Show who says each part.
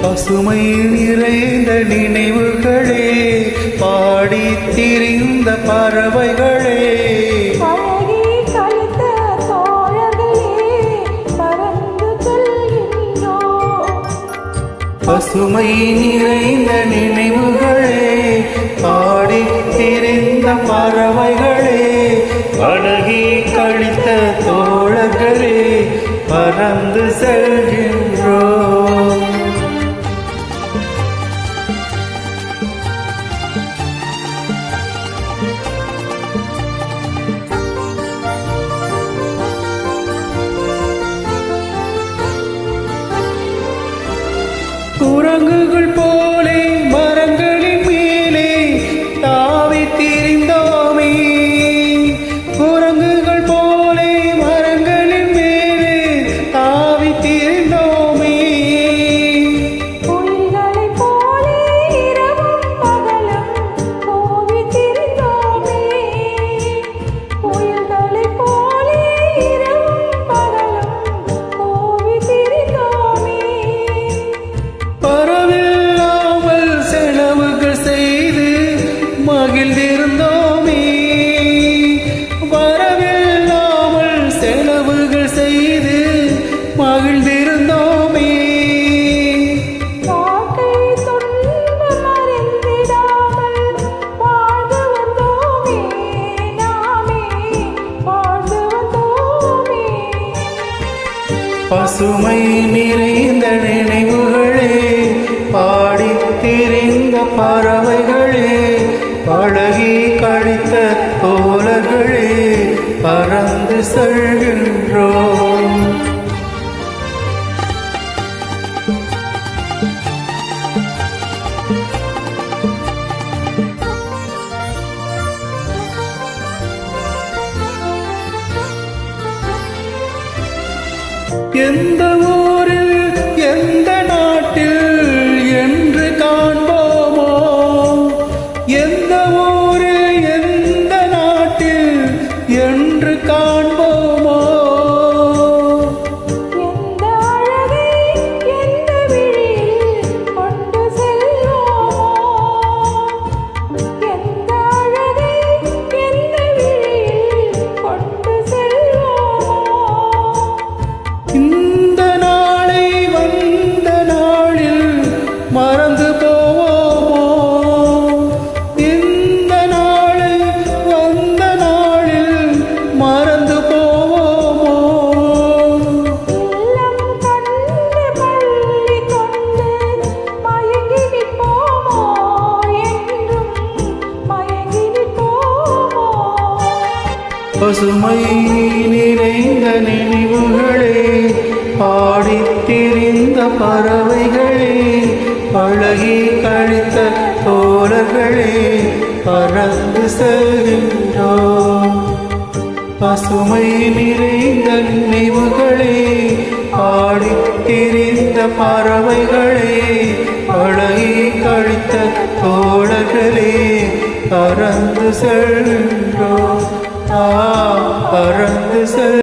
Speaker 1: பசுமை நிறைந்த நினைவுகளே, பாடி திரிந்த பறவைகளே, பசுமை நிறைந்த நினைவுகளே, பாடி திரிந்த பறவைகளே, பழகி கழித்த தோழர்களே, பறந்து செல்கின்றோம். குரங்குகள் போலே மரங்களின் மேலே தாவி திரிந்தோமே, குரங்குகள் போலே மரங்களின் மேலே தாவி திரிந்தோமே,
Speaker 2: புலிகளைப் போலே இரவும் பகலும் கூவி திரிந்தோமே, புலிகளைப் போலே இரவும் பகலும் கூவி திரிந்தோமே,
Speaker 1: பரவில்லாமல் செலவுகள் செய்து மகிழ்ந்திருந்தோமே, வரவில்லாமல் செலவுகள் செய்து மகிழ்ந்திருந்தோமே,
Speaker 2: வாழ்க்கை துன்பம் அறிந்திடாமல் வாழ்ந்து வந்தோமே, நாமே வாழ்ந்து வந்தோமே.
Speaker 1: பசுமை நிறைந்த நினைவுகளே, பாடி திரிந்த பறவைகளே, பழகி கழித்த தோழர்களே, பறந்து செல்கின்றோம். எந்த ஊரில் எந்த நாட்டில் என்று காண்போமோ, எந்த ஊரில் எந்த நாட்டில் என்று காண்போமோ,
Speaker 2: எந்த அழகை எந்த விழியில் கொண்டு செல்வோமோ, எந்த அழகை எந்த விழியில் கொண்டு செல்வோமோ,
Speaker 1: இந்த நாளை வந்த நாளில் மறந்து போவோமோ, இந்த நாளை வந்த நாளில் மறந்து போவோமோ,
Speaker 2: இல்லம் கண்டு பள்ளி கொண்டு மயங்கி நிற்போமோ, என்றும் மயங்கி நிற்போமோ.
Speaker 1: பசுமை நிறைந்த நினைவுகளே, பாடி திரிந்த பறவைகளே, பழகி கழித்த தோழர்களே, பறந்து செல்கின்றோம். பசுமை நிறைந்த நினைவுகளே, பாடி திரிந்த பறவைகளே, பழகி கழித்த தோழர்களே, பறந்து செல்கின்றோம். பறந்து செல்